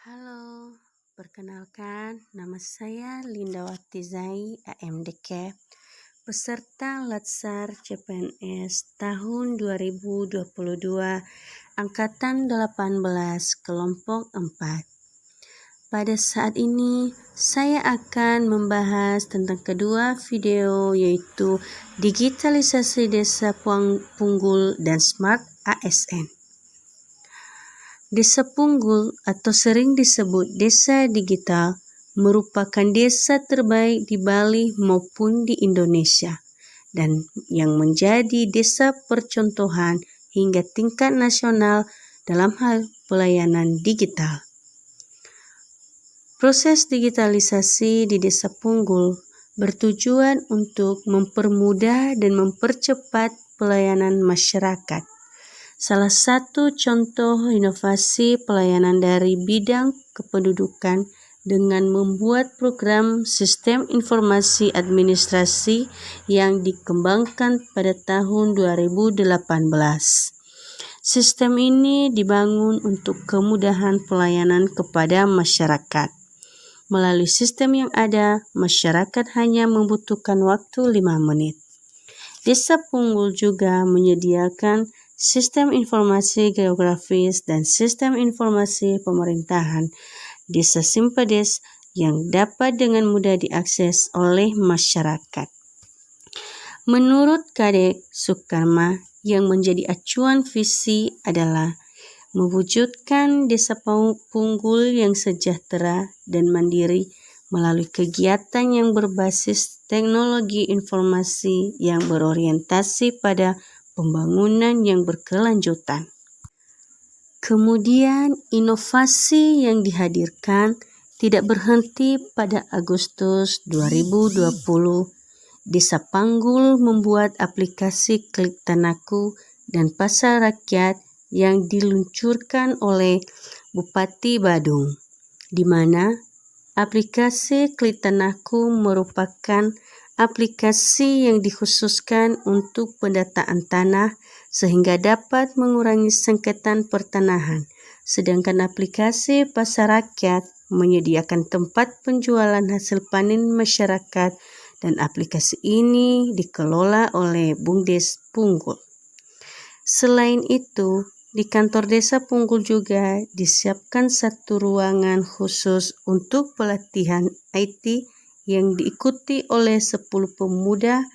Halo, perkenalkan nama saya Lindawati Zai, AMDK, peserta Latsar CPNS tahun 2022, Angkatan 18, Kelompok 4. Pada saat ini, saya akan membahas tentang kedua video, yaitu digitalisasi desa Punggul dan Smart ASN. Desa Punggul atau sering disebut desa digital merupakan desa terbaik di Bali maupun di Indonesia dan yang menjadi desa percontohan hingga tingkat nasional dalam hal pelayanan digital. Proses digitalisasi di Desa Punggul bertujuan untuk mempermudah dan mempercepat pelayanan masyarakat. Salah satu contoh inovasi pelayanan dari bidang kependudukan dengan membuat program sistem informasi administrasi yang dikembangkan pada tahun 2018. Sistem ini dibangun untuk kemudahan pelayanan kepada masyarakat. Melalui sistem yang ada, masyarakat hanya membutuhkan waktu 5 menit. Desa Punggul juga menyediakan sistem informasi geografis dan sistem informasi pemerintahan Desa Simpades yang dapat dengan mudah diakses oleh masyarakat. Menurut Kadek Sukarma, yang menjadi acuan visi adalah mewujudkan Desa Punggul yang sejahtera dan mandiri melalui kegiatan yang berbasis teknologi informasi yang berorientasi pada pembangunan yang berkelanjutan. Kemudian inovasi yang dihadirkan tidak berhenti pada Agustus 2020. Desa Punggul membuat aplikasi Klik Tanahku dan Pasar Rakyat yang diluncurkan oleh Bupati Badung, di mana aplikasi Klik Tanahku merupakan aplikasi yang dikhususkan untuk pendataan tanah sehingga dapat mengurangi sengketa pertanahan, sedangkan aplikasi Pasar Rakyat menyediakan tempat penjualan hasil panen masyarakat dan aplikasi ini dikelola oleh BUMDes Punggul. Selain itu, di kantor Desa Punggul juga disiapkan satu ruangan khusus untuk pelatihan IT yang diikuti oleh 10 pemuda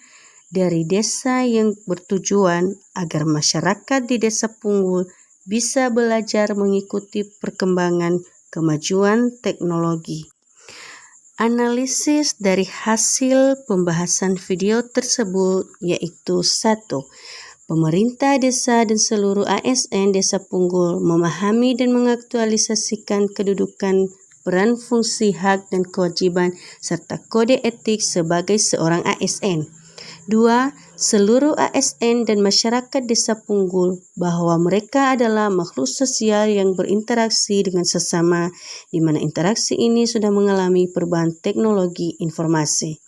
dari desa yang bertujuan agar masyarakat di Desa Punggul bisa belajar mengikuti perkembangan kemajuan teknologi. Analisis dari hasil pembahasan video tersebut yaitu 1. Pemerintah desa dan seluruh ASN Desa Punggul memahami dan mengaktualisasikan kedudukan, peran, fungsi, hak, dan kewajiban serta kode etik sebagai seorang ASN. 2. Seluruh ASN dan masyarakat Desa Punggul bahwa mereka adalah makhluk sosial yang berinteraksi dengan sesama, di mana interaksi ini sudah mengalami perubahan teknologi informasi.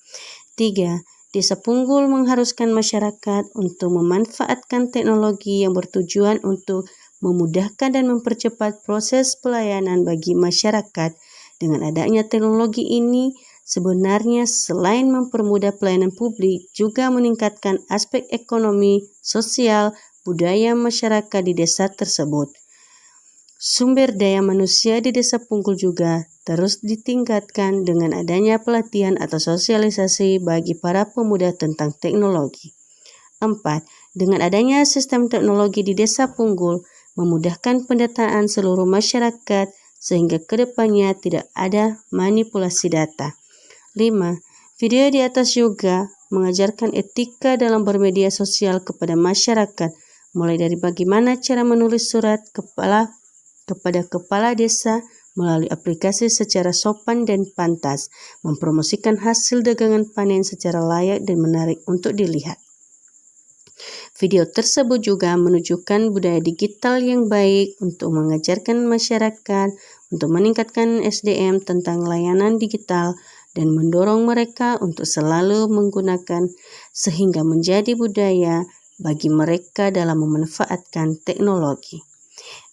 3. Desa Punggul mengharuskan masyarakat untuk memanfaatkan teknologi yang bertujuan untuk memudahkan dan mempercepat proses pelayanan bagi masyarakat. Dengan adanya teknologi ini, sebenarnya selain mempermudah pelayanan publik, juga meningkatkan aspek ekonomi, sosial, budaya masyarakat di desa tersebut. Sumber daya manusia di Desa Punggul juga terus ditingkatkan dengan adanya pelatihan atau sosialisasi bagi para pemuda tentang teknologi. 4. Dengan adanya sistem teknologi di Desa Punggul, memudahkan pendataan seluruh masyarakat sehingga kedepannya tidak ada manipulasi data. 5. Video di atas juga mengajarkan etika dalam bermedia sosial kepada masyarakat, mulai dari bagaimana cara menulis surat kepada kepala desa melalui aplikasi secara sopan dan pantas, mempromosikan hasil dagangan panen secara layak dan menarik untuk dilihat. Video tersebut juga menunjukkan budaya digital yang baik untuk mengajarkan masyarakat untuk meningkatkan SDM tentang layanan digital dan mendorong mereka untuk selalu menggunakan sehingga menjadi budaya bagi mereka dalam memanfaatkan teknologi.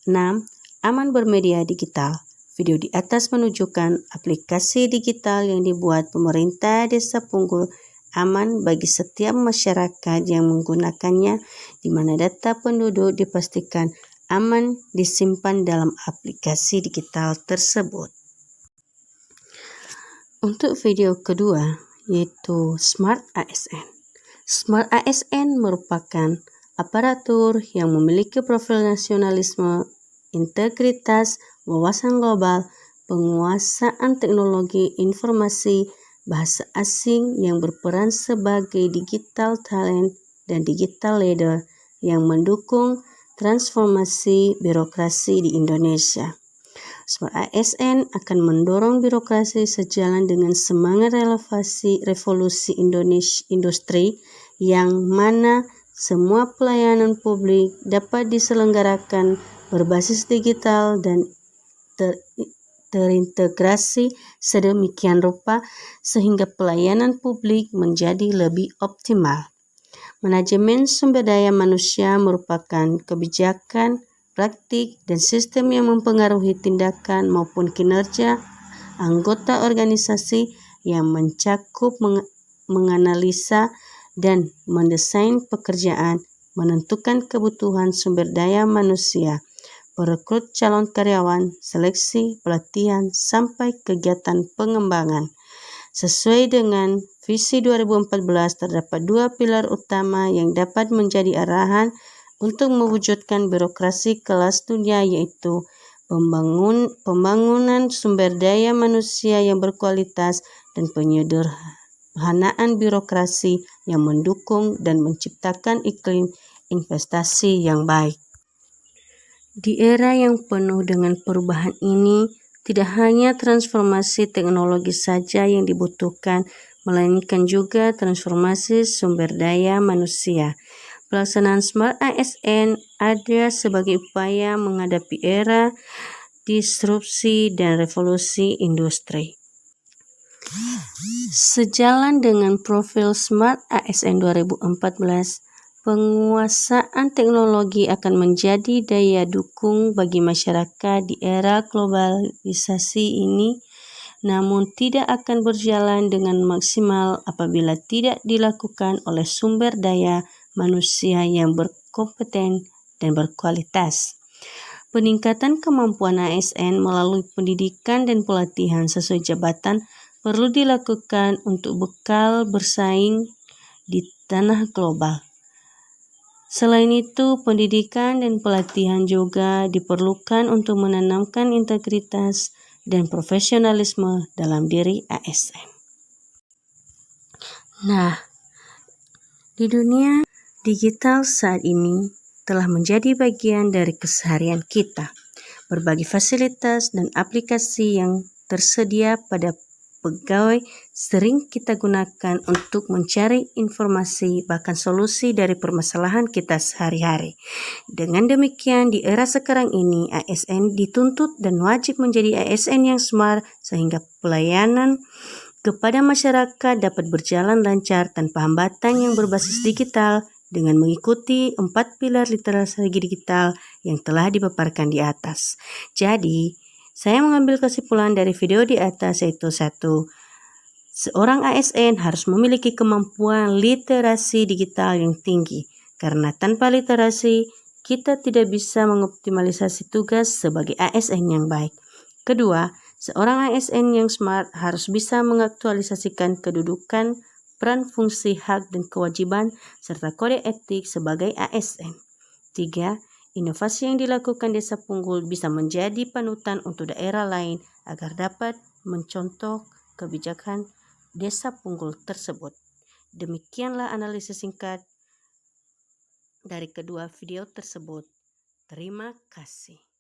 6. Aman bermedia digital. Video di atas menunjukkan aplikasi digital yang dibuat pemerintah Desa Punggul aman bagi setiap masyarakat yang menggunakannya, di mana data penduduk dipastikan aman disimpan dalam aplikasi digital tersebut. Untuk video kedua, yaitu Smart ASN. Smart ASN merupakan aparatur yang memiliki profil nasionalisme, integritas, wawasan global, penguasaan teknologi informasi, bahasa asing yang berperan sebagai digital talent dan digital leader yang mendukung transformasi birokrasi di Indonesia. Smart ASN akan mendorong birokrasi sejalan dengan semangat revolusi industri yang mana semua pelayanan publik dapat diselenggarakan berbasis digital dan terintegrasi sedemikian rupa sehingga pelayanan publik menjadi lebih optimal. Manajemen sumber daya manusia merupakan kebijakan, praktik, dan sistem yang mempengaruhi tindakan maupun kinerja anggota organisasi yang mencakup menganalisa dan mendesain pekerjaan, menentukan kebutuhan sumber daya manusia, merekrut calon karyawan, seleksi, pelatihan, sampai kegiatan pengembangan. Sesuai dengan visi 2014, terdapat 2 pilar utama yang dapat menjadi arahan untuk mewujudkan birokrasi kelas dunia, yaitu pembangunan sumber daya manusia yang berkualitas dan penyederhanaan birokrasi yang mendukung dan menciptakan iklim investasi yang baik. Di era yang penuh dengan perubahan ini, tidak hanya transformasi teknologi saja yang dibutuhkan, melainkan juga transformasi sumber daya manusia. Pelaksanaan Smart ASN ada sebagai upaya menghadapi era disrupsi dan revolusi industri. Sejalan dengan profil Smart ASN 2014, penguasaan teknologi akan menjadi daya dukung bagi masyarakat di era globalisasi ini, namun tidak akan berjalan dengan maksimal apabila tidak dilakukan oleh sumber daya manusia yang berkompeten dan berkualitas. Peningkatan kemampuan ASN melalui pendidikan dan pelatihan sesuai jabatan perlu dilakukan untuk bekal bersaing di tanah global. Selain itu, pendidikan dan pelatihan juga diperlukan untuk menanamkan integritas dan profesionalisme dalam diri ASN. Nah, di dunia digital saat ini telah menjadi bagian dari keseharian kita. Berbagai fasilitas dan aplikasi yang tersedia pada pegawai sering kita gunakan untuk mencari informasi bahkan solusi dari permasalahan kita sehari-hari. Dengan demikian, di era sekarang ini, ASN dituntut dan wajib menjadi ASN yang smart sehingga pelayanan kepada masyarakat dapat berjalan lancar tanpa hambatan yang berbasis digital dengan mengikuti 4 pilar literasi digital yang telah dipaparkan di atas. Jadi, saya mengambil kesimpulan dari video di atas, yaitu 1. Seorang ASN harus memiliki kemampuan literasi digital yang tinggi, karena tanpa literasi, kita tidak bisa mengoptimalisasi tugas sebagai ASN yang baik. Kedua, seorang ASN yang smart harus bisa mengaktualisasikan kedudukan, peran, fungsi, hak, dan kewajiban, serta kode etik sebagai ASN. 3. Inovasi yang dilakukan Desa Punggul bisa menjadi panutan untuk daerah lain agar dapat mencontoh kebijakan Desa Punggul tersebut. Demikianlah analisis singkat dari kedua video tersebut. Terima kasih.